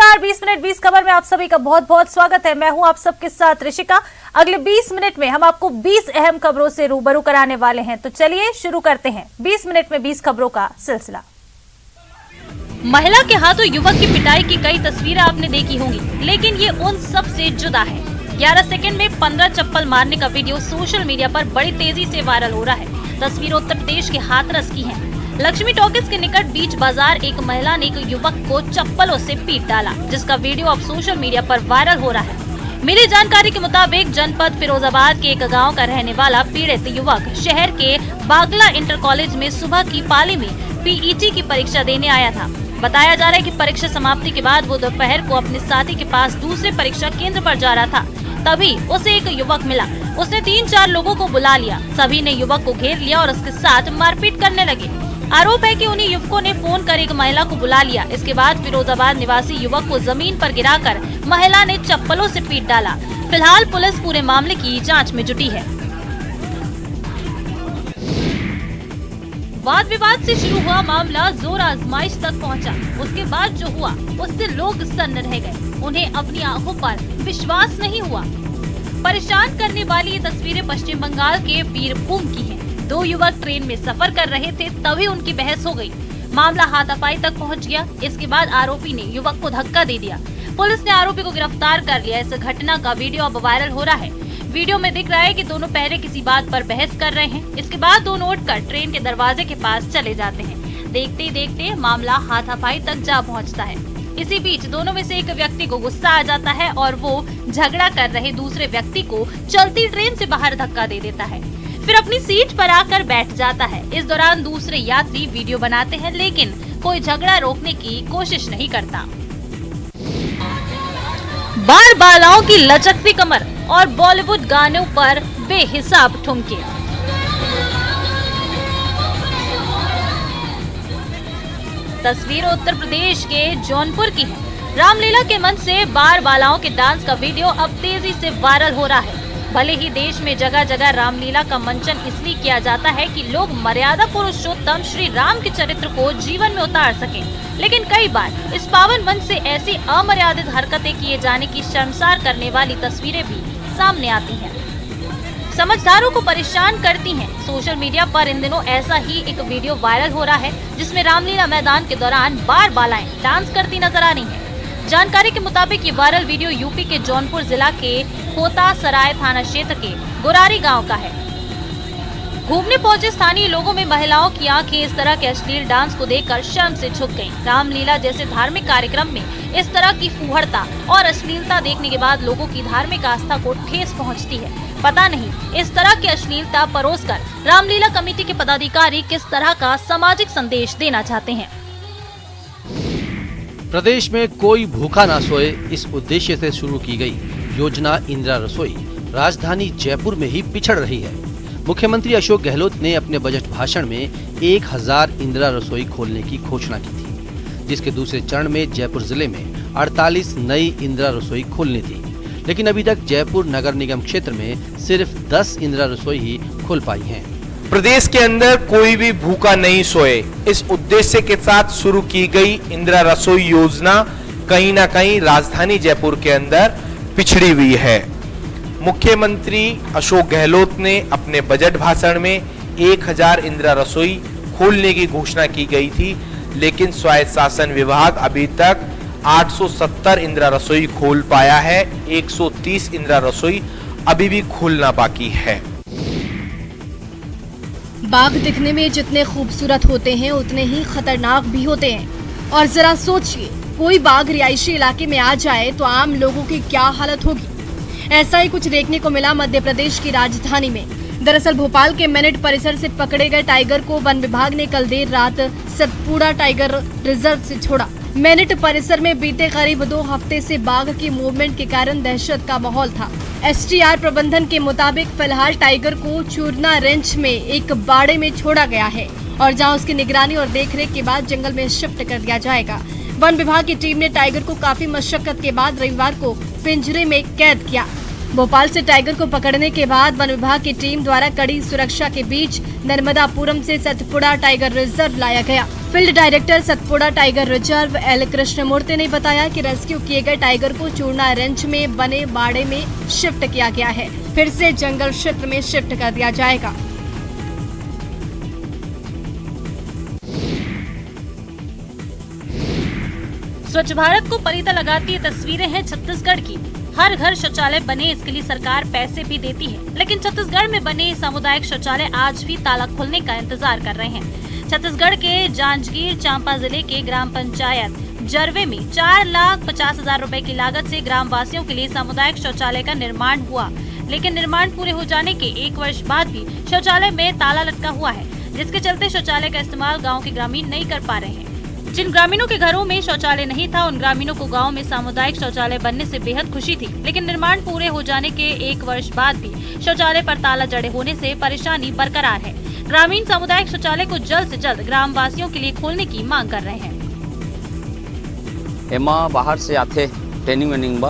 नमस्कार। 20 मिनट 20 खबर में आप सभी का बहुत बहुत स्वागत है। मैं हूं आप सबके साथ ऋषिका। अगले 20 मिनट में हम आपको 20 अहम खबरों से रूबरू कराने वाले हैं, तो चलिए शुरू करते हैं 20 मिनट में 20 खबरों का सिलसिला। महिला के हाथों युवक की पिटाई की कई तस्वीरें आपने देखी होंगी, लेकिन ये उन सब से जुदा है। 11 सेकंड में 15 चप्पल मारने का वीडियो सोशल मीडिया पर बड़ी तेजी से वायरल हो रहा है। तस्वीर उत्तर प्रदेश के हाथरस की है। लक्ष्मी टॉकीज के निकट बीच बाजार एक महिला ने एक युवक को चप्पलों से पीट डाला, जिसका वीडियो अब सोशल मीडिया पर वायरल हो रहा है। मिली जानकारी के मुताबिक जनपद फिरोजाबाद के एक गांव का रहने वाला पीड़ित युवक शहर के बागला इंटर कॉलेज में सुबह की पाली में पीईटी की परीक्षा देने आया था। बताया जा रहा है कि परीक्षा समाप्ति के बाद वो दोपहर को अपने साथी के पास दूसरे परीक्षा केंद्र पर जा रहा था। तभी उसे एक युवक मिला। उसने 3-4 लोगों को बुला लिया। सभी ने युवक को घेर लिया और उसके साथ मारपीट करने लगे। आरोप है कि उन्हीं युवकों ने फोन कर एक महिला को बुला लिया। इसके बाद फिरोजाबाद निवासी युवक को जमीन पर गिराकर महिला ने चप्पलों से पीट डाला। फिलहाल पुलिस पूरे मामले की जांच में जुटी है। वाद विवाद से शुरू हुआ मामला जोर आजमाइश तक पहुंचा। उसके बाद जो हुआ उससे लोग सन्न रह गए। उन्हें अपनी आंखों पर विश्वास नहीं हुआ। परेशान करने वाली ये तस्वीरें पश्चिम बंगाल के बीरभूम की हैं। 2 युवक ट्रेन में सफर कर रहे थे, तभी उनकी बहस हो गई। मामला हाथापाई तक पहुंच गया। इसके बाद आरोपी ने युवक को धक्का दे दिया। पुलिस ने आरोपी को गिरफ्तार कर लिया। इस घटना का वीडियो अब वायरल हो रहा है। वीडियो में दिख रहा है कि दोनों पहले किसी बात पर बहस कर रहे हैं। इसके बाद दोनों उठकर ट्रेन के दरवाजे के पास चले जाते हैं। देखते ही देखते मामला हाथापाई तक जा पहुँचता है। इसी बीच दोनों में से एक व्यक्ति को गुस्सा आ जाता है और वो झगड़ा कर रहे दूसरे व्यक्ति को चलती ट्रेन से बाहर धक्का दे देता है। फिर अपनी सीट पर आकर बैठ जाता है। इस दौरान दूसरे यात्री वीडियो बनाते हैं, लेकिन कोई झगड़ा रोकने की कोशिश नहीं करता। बार बालाओं की लचकती कमर और बॉलीवुड गानों पर बेहिसाब ठुमके। तस्वीर उत्तर प्रदेश के जौनपुर की है। रामलीला के मंच से बार बालाओं के डांस का वीडियो अब तेजी से वायरल हो रहा है। भले ही देश में जगह जगह रामलीला का मंचन इसलिए किया जाता है कि लोग मर्यादा पुरुषोत्तम श्री राम के चरित्र को जीवन में उतार सकें, लेकिन कई बार इस पावन मंच से ऐसी अमर्यादित हरकतें किए जाने की शर्मसार करने वाली तस्वीरें भी सामने आती हैं। समझदारों को परेशान करती हैं। सोशल मीडिया पर इन दिनों ऐसा ही एक वीडियो वायरल हो रहा है, जिसमें रामलीला मैदान के दौरान बार बालाएं डांस करती नजर आ रही हैं। जानकारी के मुताबिक ये वायरल वीडियो यूपी के जौनपुर जिला के खोता सराय थाना क्षेत्र के गोरारी गांव का है। घूमने पहुंचे स्थानीय लोगों में महिलाओं की आंखें इस तरह के अश्लील डांस को देखकर शर्म से झुक गईं। रामलीला जैसे धार्मिक कार्यक्रम में इस तरह की फूहड़ता और अश्लीलता देखने के बाद लोगों की धार्मिक आस्था को ठेस पहुंचती है। पता नहीं इस तरह की अश्लीलता परोसकर रामलीला कमेटी के पदाधिकारी किस तरह का सामाजिक संदेश देना चाहते हैं। प्रदेश में कोई भूखा ना सोए, इस उद्देश्य से शुरू की गई योजना इंदिरा रसोई राजधानी जयपुर में ही पिछड़ रही है। मुख्यमंत्री अशोक गहलोत ने अपने बजट भाषण में 1000 इंदिरा रसोई खोलने की घोषणा की थी, जिसके दूसरे चरण में जयपुर जिले में 48 नई इंदिरा रसोई खोलनी थी। लेकिन अभी तक जयपुर नगर निगम क्षेत्र में सिर्फ 10 इंदिरा रसोई ही खुल पाई हैं। प्रदेश के अंदर कोई भी भूखा नहीं सोए, इस उद्देश्य के साथ शुरू की गई इंदिरा रसोई योजना कहीं ना कहीं राजधानी जयपुर के अंदर पिछड़ी हुई है। मुख्यमंत्री अशोक गहलोत ने अपने बजट भाषण में 1000 इंदिरा रसोई खोलने की घोषणा की गई थी, लेकिन स्वायत्त शासन विभाग अभी तक 870 इंदिरा रसोई खोल पाया है। 130 इंदिरा रसोई अभी भी खोलना बाकी है। बाघ दिखने में जितने खूबसूरत होते हैं उतने ही खतरनाक भी होते हैं। और जरा सोचिए, कोई बाघ रिहायशी इलाके में आ जाए तो आम लोगों की क्या हालत होगी। ऐसा ही कुछ देखने को मिला मध्य प्रदेश की राजधानी में। दरअसल भोपाल के मेनिट परिसर से पकड़े गए टाइगर को वन विभाग ने कल देर रात सतपुड़ा टाइगर रिजर्व से छोड़ा। मेनिट परिसर में बीते करीब 2 हफ्ते से बाघ की मूवमेंट के कारण दहशत का माहौल था। एसटीआर प्रबंधन के मुताबिक फिलहाल टाइगर को चूरना रेंज में एक बाड़े में छोड़ा गया है और जहां उसकी निगरानी और देखरेख के बाद जंगल में शिफ्ट कर दिया जाएगा। वन विभाग की टीम ने टाइगर को काफी मशक्कत के बाद रविवार को पिंजरे में कैद किया। भोपाल से टाइगर को पकड़ने के बाद वन विभाग की टीम द्वारा कड़ी सुरक्षा के बीच नर्मदापुरम से सतपुड़ा टाइगर रिजर्व लाया गया। Field director Satpura tiger reserve L Krishnamurthy ने बताया कि रेस्क्यू किए गए टाइगर को चूर्णा रेंज में बने बाड़े में शिफ्ट किया गया है, फिर से जंगल क्षेत्र में शिफ्ट कर दिया जाएगा। स्वच्छ भारत को परिता लगाती ये तस्वीरें हैं छत्तीसगढ़ की। हर घर शौचालय बने, इसके लिए सरकार पैसे भी देती है, लेकिन छत्तीसगढ़ में बने सामुदायिक शौचालय आज भी ताला खुलने का इंतजार कर रहे हैं। छत्तीसगढ़ के जांजगीर चांपा जिले के ग्राम पंचायत जरवे में 4,50,000 रुपए की लागत से ग्राम वासियों के लिए सामुदायिक शौचालय का निर्माण हुआ, लेकिन निर्माण पूरे हो जाने के 1 वर्ष बाद भी शौचालय में ताला लटका हुआ है, जिसके चलते शौचालय का इस्तेमाल गाँव के ग्रामीण नहीं कर पा रहे हैं। जिन ग्रामीणों के घरों में शौचालय नहीं था, उन ग्रामीणों को गांव में सामुदायिक शौचालय बनने से बेहद खुशी थी, लेकिन निर्माण पूरे हो जाने के 1 वर्ष बाद भी शौचालय पर ताला जड़े होने से परेशानी बरकरार है। ग्रामीण सामुदायिक शौचालय को जल्द से जल्द ग्राम वासियों के लिए खोलने की मांग कर रहे हैं। एमा बाहर से आते ट्रेनिंग वेनिंग बा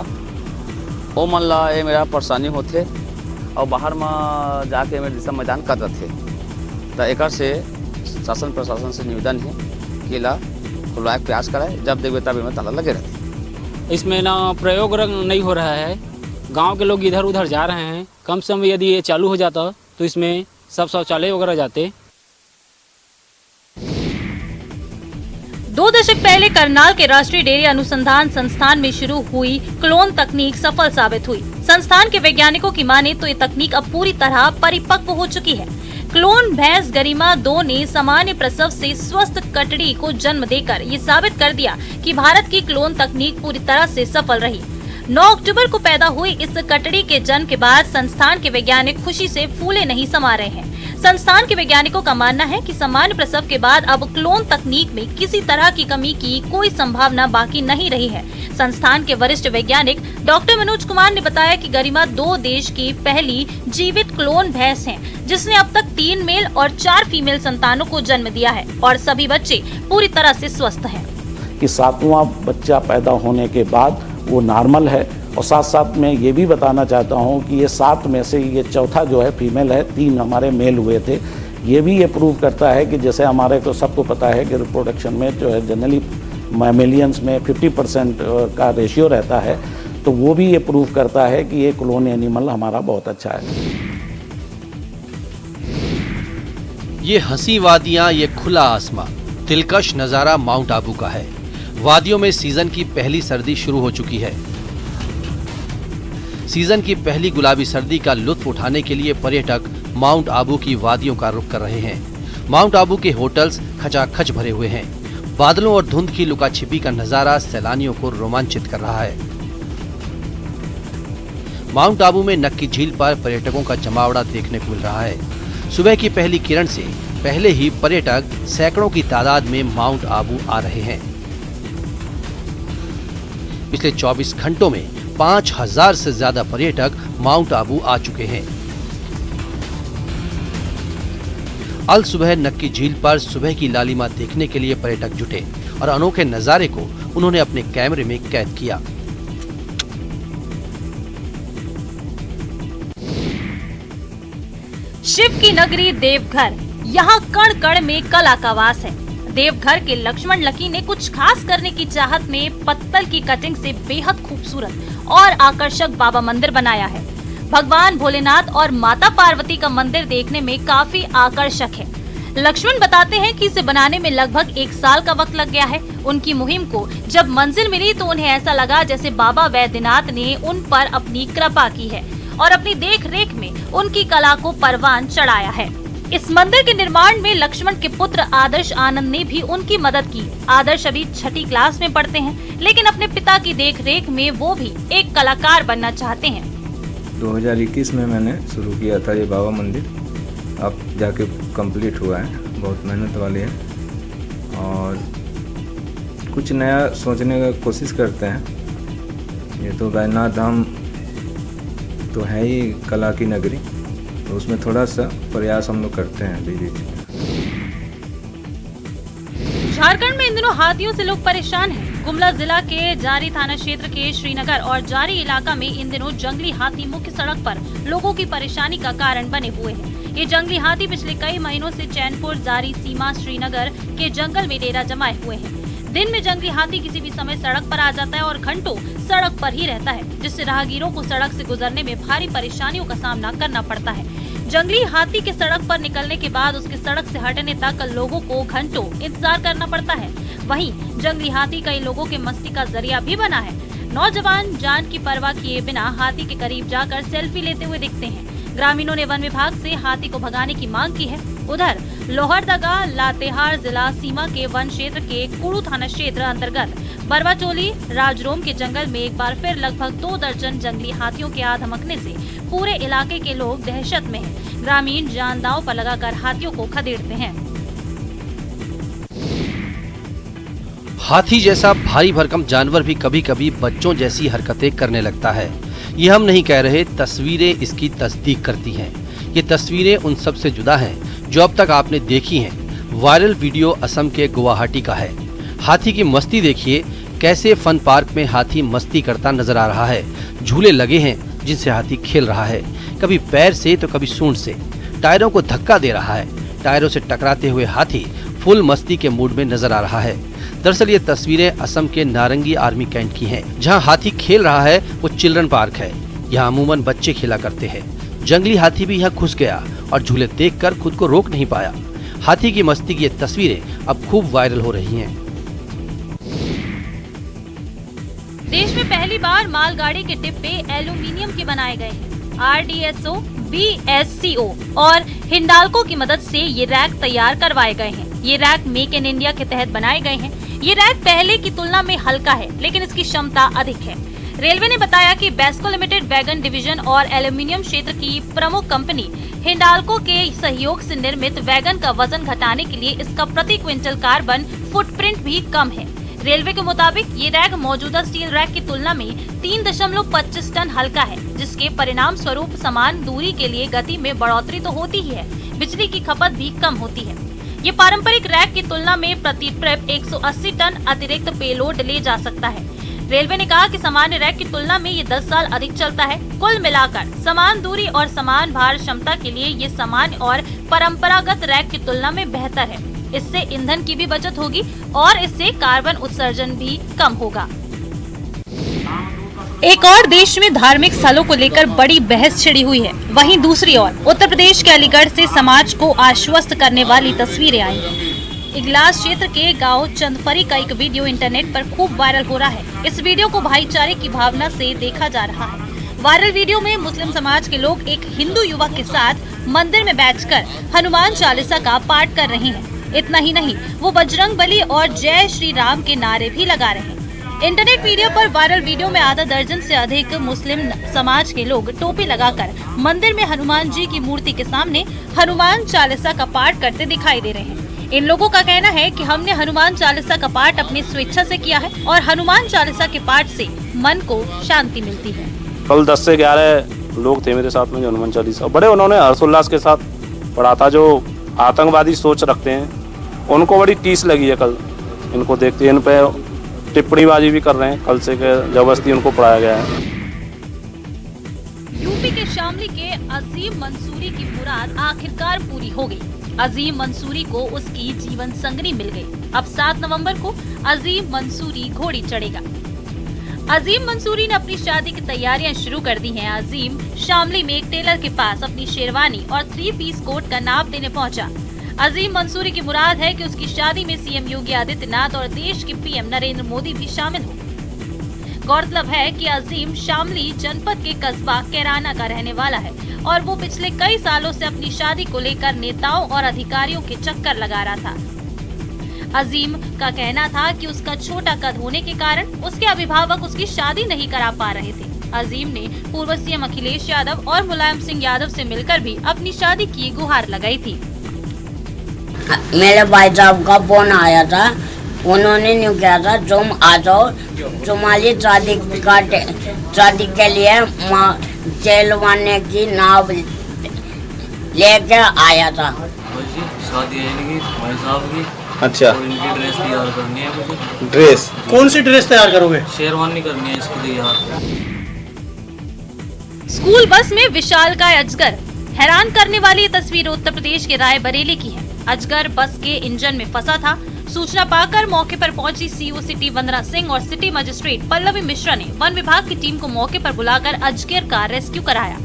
ओ मन ला ये मेरा परेशानी होते और बाहर में जाके मेरे दिशा मैदान कर रहे तो एक से शासन प्रशासन से निवेदन है कि ला खुलवाए प्रयास कराए, जब देखिए तब में ताला लगे रहते। इसमें ना प्रयोग नहीं हो रहा है, गांव के लोग इधर उधर जा रहे हैं। कम से कम यदि ये चालू हो जाता तो इसमें सब शौचालय वगैरह जाते। 2 दशक पहले करनाल के राष्ट्रीय डेयरी अनुसंधान संस्थान में शुरू हुई क्लोन तकनीक सफल साबित हुई। संस्थान के वैज्ञानिकों की माने तो ये तकनीक अब पूरी तरह परिपक्व हो चुकी है। क्लोन भैंस गरिमा 2 ने सामान्य प्रसव से स्वस्थ कटड़ी को जन्म देकर ये साबित कर दिया कि भारत की क्लोन तकनीक पूरी तरह से सफल रही। 9 अक्टूबर को पैदा हुई इस कटड़ी के जन्म के बाद संस्थान के वैज्ञानिक खुशी से फूले नहीं समा रहे हैं। संस्थान के वैज्ञानिकों का मानना है कि सामान्य प्रसव के बाद अब क्लोन तकनीक में किसी तरह की कमी की कोई संभावना बाकी नहीं रही है। संस्थान के वरिष्ठ वैज्ञानिक डॉक्टर मनोज कुमार ने बताया कि गरिमा 2 देश की पहली जीवित क्लोन भैंस है, जिसने अब तक 3 मेल और 4 फीमेल संतानों को जन्म दिया है और सभी बच्चे पूरी तरह से स्वस्थ हैं। कि 7वां बच्चा पैदा होने के बाद वो नॉर्मल है, और साथ साथ मैं ये भी बताना चाहता हूँ कि ये 7 में से ये चौथा जो है फीमेल है, 3 हमारे मेल हुए थे। ये भी ये प्रूव करता है कि जैसे हमारे को सबको पता है कि रिप्रोडक्शन में जो है जनरली मैमेलियंस में 50% का रेशियो रहता है, तो वो भी ये प्रूव करता है कि ये क्लोन एनिमल हमारा बहुत अच्छा है। ये हंसी वादियां, ये खुला आसमां, दिलकश नजारा माउंट आबू का है। वादियों में सीजन की पहली सर्दी शुरू हो चुकी है। सीजन की पहली गुलाबी सर्दी का लुत्फ उठाने के लिए पर्यटक माउंट आबू की वादियों का रुख कर रहे हैं। माउंट आबू के होटल्स खचाखच भरे हुए हैं। बादलों और धुंध की लुका छिपी का नजारा सैलानियों को रोमांचित कर रहा है। माउंट आबू में नक्की झील पर पर्यटकों का जमावड़ा देखने को मिल रहा है। सुबह की पहली किरण से पहले ही पर्यटक सैकड़ों की तादाद में माउंट आबू आ रहे हैं। पिछले 24 घंटों में 5,000 से ज्यादा पर्यटक माउंट आबू आ चुके हैं। अल सुबह नक्की झील पर सुबह की लालिमा देखने के लिए पर्यटक जुटे और अनोखे नजारे को उन्होंने अपने कैमरे में कैद किया। शिव की नगरी देवघर, यहाँ कण कण में कला का वास है। देवघर के लक्ष्मण लकी ने कुछ खास करने की चाहत में पत्तल की कटिंग से बेहद खूबसूरत और आकर्षक बाबा मंदिर बनाया है। भगवान भोलेनाथ और माता पार्वती का मंदिर देखने में काफी आकर्षक है। लक्ष्मण बताते हैं कि इसे बनाने में लगभग 1 साल का वक्त लग गया है। उनकी मुहिम को जब मंजिल मिली तो उन्हें ऐसा लगा जैसे बाबा वैद्यनाथ ने उन पर अपनी कृपा की है और अपनी देख रेख में उनकी कला को परवान चढ़ाया है। इस मंदिर के निर्माण में लक्ष्मण के पुत्र आदर्श आनंद ने भी उनकी मदद की। आदर्श अभी 6ठी क्लास में पढ़ते हैं, लेकिन अपने पिता की देखरेख में वो भी एक कलाकार बनना चाहते हैं। 2021 में मैंने शुरू किया था ये बाबा मंदिर, अब जाके कंप्लीट हुआ है। बहुत मेहनत वाली है और कुछ नया सोचने का कोशिश करते हैं। ये तो वैद्यनाथ धाम तो है ही कला की नगरी, तो उसमें थोड़ा सा प्रयास हम लोग करते हैं बीच में। झारखंड में इन दिनों हाथियों से लोग परेशान हैं। गुमला जिला के जारी थाना क्षेत्र के श्रीनगर और जारी इलाका में इन दिनों जंगली हाथी मुख्य सड़क पर लोगों की परेशानी का कारण बने हुए हैं। ये जंगली हाथी पिछले कई महीनों से चैनपुर जारी सीमा श्रीनगर के जंगल में डेरा जमाए हुए हैं। दिन में जंगली हाथी किसी भी समय सड़क पर आ जाता है और घंटों सड़क पर ही रहता है, जिससे राहगीरों को सड़क से गुजरने में भारी परेशानियों का सामना करना पड़ता है। जंगली हाथी के सड़क पर निकलने के बाद उसके सड़क से हटने तक लोगों को घंटों इंतजार करना पड़ता है। वहीं जंगली हाथी कई लोगों के मस्ती का जरिया भी बना है। नौजवान जान की परवाह किए बिना हाथी के करीब जाकर सेल्फी लेते हुए दिखते हैं। ग्रामीणों ने वन विभाग से हाथी को भगाने की मांग की है। उधर लोहरदगा लातेहार जिला सीमा के वन क्षेत्र के कुड़ू थाना क्षेत्र अंतर्गत बरवाचोली राजरोम के जंगल में एक बार फिर लगभग 2 दर्जन जंगली हाथियों के आ धमकने से पूरे इलाके के लोग दहशत में हैं। ग्रामीण जान दांव पर लगाकर हाथियों को खदेड़ते हैं। हाथी जैसा भारी भरकम जानवर भी कभी कभी बच्चों जैसी हरकतें करने लगता है। ये हम नहीं कह रहे, तस्वीरें इसकी तस्दीक करती हैं। ये तस्वीरें उन सब से जुदा हैं जो अब तक आपने देखी हैं। वायरल वीडियो असम के गुवाहाटी का है। हाथी की मस्ती देखिए, कैसे फन पार्क में हाथी मस्ती करता नजर आ रहा है। झूले लगे हैं जिनसे हाथी खेल रहा है, कभी पैर से तो कभी सूंड से। टायरों को धक्का दे रहा है। टायरों से टकराते हुए हाथी फुल मस्ती के मूड में नजर आ रहा है। दरअसल ये तस्वीरें असम के नारंगी आर्मी कैंट की हैं, जहां हाथी खेल रहा है। वो चिल्ड्रन पार्क है, यहाँ अमूमन बच्चे खेला करते हैं। जंगली हाथी भी यहाँ घुस गया और झूले देखकर खुद को रोक नहीं पाया। हाथी की मस्ती की ये तस्वीरें अब खूब वायरल हो रही हैं। देश में पहली बार मालगाड़ी के डिब्बे एल्यूमिनियम के बनाए गए हैं। RDSO, BSCO और हिंडाल्को की मदद से ये रैक तैयार करवाए गए हैं। ये रैक मेक इन इंडिया के तहत बनाए गए हैं। ये रैक पहले की तुलना में हल्का है, लेकिन इसकी क्षमता अधिक है। रेलवे ने बताया कि बेस्को लिमिटेड वैगन डिवीजन और एल्यूमिनियम क्षेत्र की प्रमुख कंपनी हिंडाल्को के सहयोग से निर्मित वैगन का वजन घटाने के लिए इसका प्रति क्विंटल कार्बन फुटप्रिंट भी कम है। रेलवे के मुताबिक ये रैक मौजूदा स्टील रैक की तुलना में 3.25 टन हल्का है, जिसके परिणाम स्वरूप समान दूरी के लिए गति में बढ़ोतरी तो होती ही है, बिजली की खपत भी कम होती है। ये पारंपरिक रैक की तुलना में प्रति ट्रिप 180 टन अतिरिक्त पेलोड ले जा सकता है। रेलवे ने कहा कि सामान्य रैक की तुलना में ये 10 साल अधिक चलता है। कुल मिलाकर समान दूरी और समान भार क्षमता के लिए ये सामान्य और परंपरागत रैक की तुलना में बेहतर है। इससे ईंधन की भी बचत होगी और इससे कार्बन उत्सर्जन भी कम होगा। एक और देश में धार्मिक स्थलों को लेकर बड़ी बहस छिड़ी हुई है। वहीं दूसरी ओर उत्तर प्रदेश के अलीगढ़ से समाज को आश्वस्त करने वाली तस्वीरें आई हैं। इगलास क्षेत्र के गांव चंदफरी का एक वीडियो इंटरनेट पर खूब वायरल हो रहा है। इस वीडियो को भाईचारे की भावना से देखा जा रहा है। वायरल वीडियो में मुस्लिम समाज के लोग एक हिंदू युवक के साथ मंदिर में बैठकर हनुमान चालीसा का पाठ कर रहे हैं। इतना ही नहीं, वो बजरंग बली और जय श्री राम के नारे भी लगा रहे हैं। इंटरनेट वीडियो पर वायरल वीडियो में आधा दर्जन से अधिक मुस्लिम समाज के लोग टोपी लगाकर मंदिर में हनुमान जी की मूर्ति के सामने हनुमान चालीसा का पाठ करते दिखाई दे रहे हैं। इन लोगों का कहना है कि हमने हनुमान चालीसा का पाठ अपनी स्वेच्छा से किया है और हनुमान चालीसा के पाठ से मन को शांति मिलती है। कल 10 से 11 लोग थे मेरे साथ में जो हनुमान चालीसा बड़े उन्होंने हर्षोल्लास के साथ पढ़ा था। जो आतंकवादी सोच रखते हैं उनको बड़ी टीस लगी है कल इनको देखते, इन पे टिप्पणीबाजी भी कर रहे हैं कल से जबरदस्ती उनको पढ़ाया गया है। यूपी के शामली के अजीम मंसूरी की मुराद आखिरकार पूरी हो गई। अजीम मंसूरी को उसकी जीवन संगनी मिल गई। अब 7 नवंबर को अजीम मंसूरी घोड़ी चढ़ेगा। अजीम मंसूरी ने अपनी शादी की तैयारियां शुरू कर दी हैं। अजीम शामली में एक टेलर के पास अपनी शेरवानी और 3 पीस कोट का नाप देने पहुंचा। अजीम मंसूरी की मुराद है कि उसकी शादी में सीएम योगी आदित्यनाथ और देश के पीएम नरेंद्र मोदी भी शामिल हो। गौरतलब है कि अजीम शामली जनपद के कस्बा कैराना का रहने वाला है और वो पिछले कई सालों से अपनी शादी को लेकर नेताओं और अधिकारियों के चक्कर लगा रहा था। अजीम का कहना था कि उसका छोटा कद होने के कारण उसके अभिभावक उसकी शादी नहीं करा पा रहे थे। अजीम ने पूर्व सीएम अखिलेश यादव और मुलायम सिंह यादव से मिलकर भी अपनी शादी की गुहार लगाई थी। मेरे भाई साहब का फोन आया था, उन्होंने न्यू किया था तुम आ जाओ, तुम्हारी शादी के लिए चेलवाने की नाव लेके आया था। शादी है इनकी भाई साहब की, अच्छा, तो इनकी ड्रेस तैयार करनी है मुझे। ड्रेस कौन सी ड्रेस तैयार करोगे? शेरवानी करनी है इसकी तैयार। स्कूल बस में विशालकाय अजगर। हैरान करने वाली ये तस्वीर उत्तर प्रदेश के रायबरेली की है। अजगर बस के इंजन में फंसा था। सूचना पाकर मौके पर पहुंची सीओ सिटी वंदना सिंह और सिटी मजिस्ट्रेट पल्लवी मिश्रा ने वन विभाग की टीम को मौके पर बुलाकर अजगर का रेस्क्यू कराया।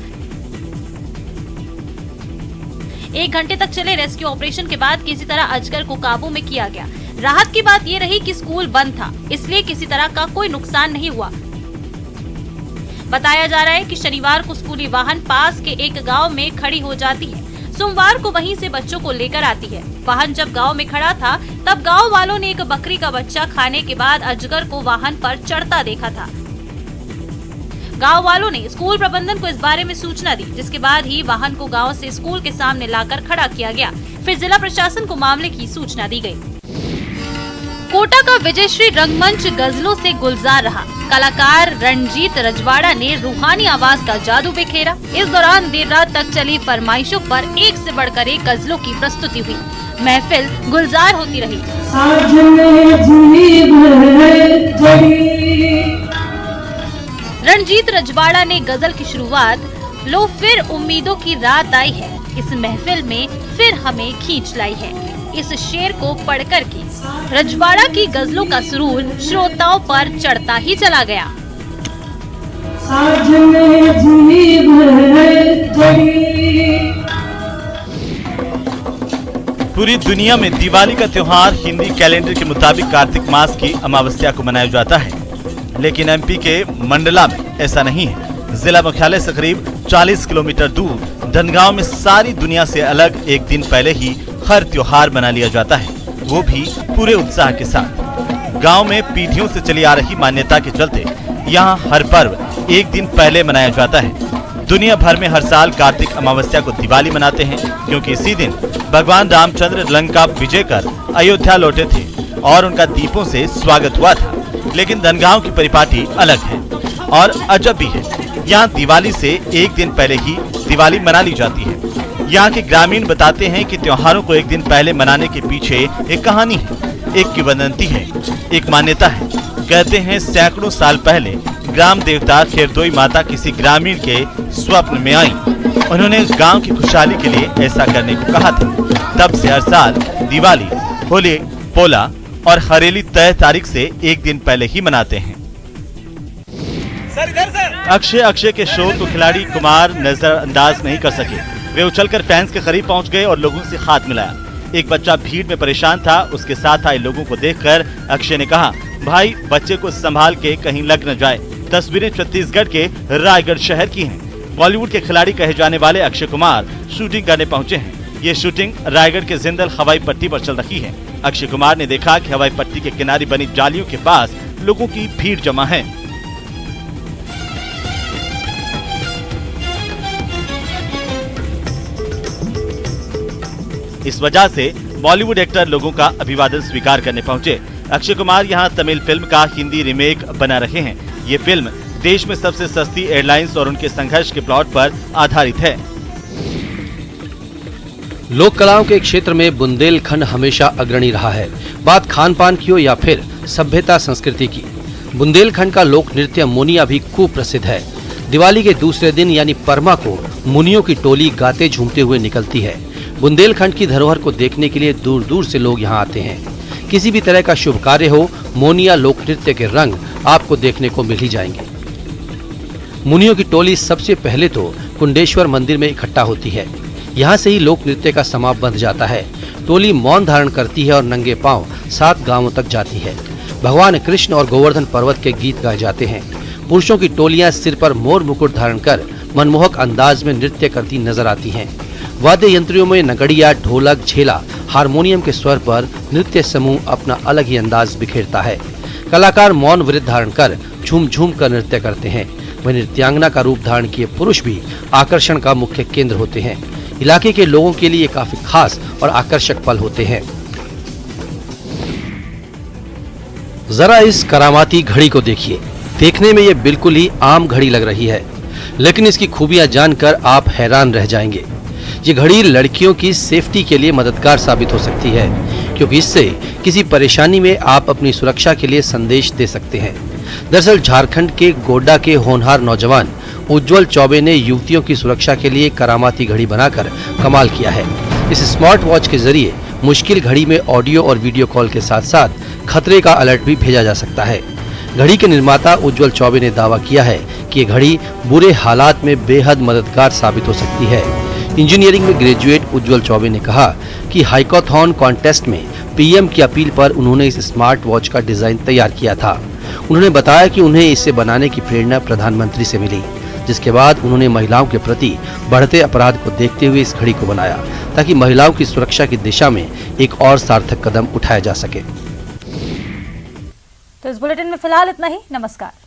1 घंटे तक चले रेस्क्यू ऑपरेशन के बाद किसी तरह अजगर को काबू में किया गया। राहत की बात ये रही कि स्कूल बंद था, इसलिए किसी तरह का कोई नुकसान नहीं हुआ। बताया जा रहा है कि शनिवार को स्कूली वाहन पास के एक गांव में खड़ी हो जाती है। सोमवार को वहीं से बच्चों को लेकर आती है। वाहन जब गांव में खड़ा था तब गांव वालों ने एक बकरी का बच्चा खाने के बाद अजगर को वाहन पर चढ़ता देखा था। गांव वालों ने स्कूल प्रबंधन को इस बारे में सूचना दी, जिसके बाद ही वाहन को गांव से स्कूल के सामने लाकर खड़ा किया गया। फिर जिला प्रशासन को मामले की सूचना दी गई। कोटा का विजयश्री रंगमंच गजलों से गुलजार रहा। कलाकार रणजीत रजवाड़ा ने रूहानी आवाज का जादू बिखेरा। इस दौरान देर रात तक चली फरमाइशों पर एक से बढ़कर एक गजलों की प्रस्तुति हुई। महफिल गुलजार होती रही। रणजीत रजवाड़ा ने गजल की शुरुआत, लो फिर उम्मीदों की रात आई है, इस महफिल में फिर हमें खींच लाई है। इस शेर को पढ़कर के रजवाड़ा की गजलों का सुरूर श्रोताओं पर चढ़ता ही चला गया। पूरी दुनिया में दिवाली का त्योहार हिंदी कैलेंडर के मुताबिक कार्तिक मास की अमावस्या को मनाया जाता है, लेकिन एमपी के मंडला में ऐसा नहीं है। जिला मुख्यालय से करीब 40 किलोमीटर दूर धनगांव में सारी दुनिया से अलग एक दिन पहले ही हर त्योहार मना लिया जाता है, वो भी पूरे उत्साह के साथ। गांव में पीढ़ियों से चली आ रही मान्यता के चलते यहाँ हर पर्व एक दिन पहले मनाया जाता है। दुनिया भर में हर साल कार्तिक अमावस्या को दिवाली मनाते हैं, क्योंकि इसी दिन भगवान रामचंद्र लंका विजय कर अयोध्या लौटे थे और उनका दीपों से स्वागत हुआ था। लेकिन धनगांव की परिपाटी अलग है और अजब भी है। यहाँ दिवाली से एक दिन पहले ही दिवाली मना ली जाती है। यहाँ के ग्रामीण बताते हैं कि त्योहारों को एक दिन पहले मनाने के पीछे एक कहानी है, एक किंवदंती है, एक मान्यता है। कहते हैं सैकड़ों साल पहले ग्राम देवता खेरदोई माता किसी ग्रामीण के स्वप्न में आई। उन्होंने गांव की खुशहाली के लिए ऐसा करने को कहा था। तब से हर साल दिवाली, होली, पोला और हरेली तय तारीख से एक दिन पहले ही मनाते हैं। अक्षय के शो को खिलाड़ी कुमार नजरअंदाज नहीं कर सके। वे उछलकर फैंस के करीब पहुंच गए और लोगों से हाथ मिलाया। एक बच्चा भीड़ में परेशान था। उसके साथ आए लोगों को देखकर अक्षय ने कहा, भाई बच्चे को संभाल के कहीं लग न जाए। तस्वीरें छत्तीसगढ़ के रायगढ़ शहर की हैं। बॉलीवुड के खिलाड़ी कहे जाने वाले अक्षय कुमार शूटिंग करने पहुंचे हैं। ये शूटिंग रायगढ़ के जिंदल हवाई पट्टी पर चल रही है। अक्षय कुमार ने देखा कि हवाई पट्टी के किनारे बनी जालियों के पास लोगों की भीड़ जमा है। इस वजह से बॉलीवुड एक्टर लोगों का अभिवादन स्वीकार करने पहुंचे। अक्षय कुमार यहां तमिल फिल्म का हिंदी रीमेक बना रहे हैं। ये फिल्म देश में सबसे सस्ती एयरलाइंस और उनके संघर्ष के प्लॉट पर आधारित है। लोक कलाओं के क्षेत्र में बुंदेलखंड हमेशा अग्रणी रहा है। बात खान पान की हो या फिर सभ्यता संस्कृति की, बुंदेलखंड का लोक नृत्य मोनिया भी खूब प्रसिद्ध है। दिवाली के दूसरे दिन यानी परमा को मुनियों की टोली गाते झूमते हुए निकलती है। बुंदेलखंड की धरोहर को देखने के लिए दूर दूर से लोग यहाँ आते हैं। किसी भी तरह का शुभ कार्य हो, मोनिया लोक नृत्य के रंग आपको देखने को मिल ही जाएंगे। मुनियों की टोली सबसे पहले तो कुंडेश्वर मंदिर में इकट्ठा होती है। यहाँ से ही लोक नृत्य का समाप्त बंध जाता है। टोली मौन धारण करती है और नंगे पांव 7 गांवों तक जाती है। भगवान कृष्ण और गोवर्धन पर्वत के गीत गाए जाते हैं। पुरुषों की टोलियां सिर पर मोर मुकुट धारण कर मनमोहक अंदाज में नृत्य करती नजर आती हैं। वाद्य यंत्रों में नगड़िया, ढोलक, झेला, हारमोनियम के स्वर पर नृत्य समूह अपना अलग ही अंदाज बिखेरता है। कलाकार मौन व्रत धारण कर झूम झूम कर नृत्य करते हैं। वह नृत्यांगना का रूप धारण किए पुरुष भी आकर्षण का मुख्य केंद्र होते हैं। इलाके के लोगों के लिए काफी खास और आकर्षक पल होते हैं। जरा इस करामाती घड़ी को देखिए। देखने में ये बिल्कुल ही आम घड़ी लग रही है, लेकिन इसकी खूबियां जानकर आप हैरान रह जाएंगे। ये घड़ी लड़कियों की सेफ्टी के लिए मददगार साबित हो सकती है, क्योंकि इससे किसी परेशानी में आप अपनी सुरक्षा के लिए संदेश दे सकते हैं। दरअसल झारखंड के गोड्डा के होनहार नौजवान उज्जवल चौबे ने युवतियों की सुरक्षा के लिए करामाती घड़ी बनाकर कमाल किया है। इस स्मार्ट वॉच के जरिए मुश्किल घड़ी में ऑडियो और वीडियो कॉल के साथ साथ खतरे का अलर्ट भी भेजा जा सकता है। घड़ी के निर्माता उज्जवल चौबे ने दावा किया है कि ये घड़ी बुरे हालात में बेहद मददगार साबित हो सकती है। इंजीनियरिंग में ग्रेजुएट उज्जवल चौबे ने कहा कि हाइकोथॉन कॉन्टेस्ट में पीएम की अपील पर उन्होंने इस स्मार्ट वॉच का डिजाइन तैयार किया था। उन्होंने बताया कि उन्हें इसे बनाने की प्रेरणा प्रधानमंत्री से मिली, जिसके बाद उन्होंने महिलाओं के प्रति बढ़ते अपराध को देखते हुए इस घड़ी को बनाया ताकि महिलाओं की सुरक्षा की दिशा में एक और सार्थक कदम उठाया जा सके। तो इस बुलेटिन में फिलहाल इतना ही। नमस्कार।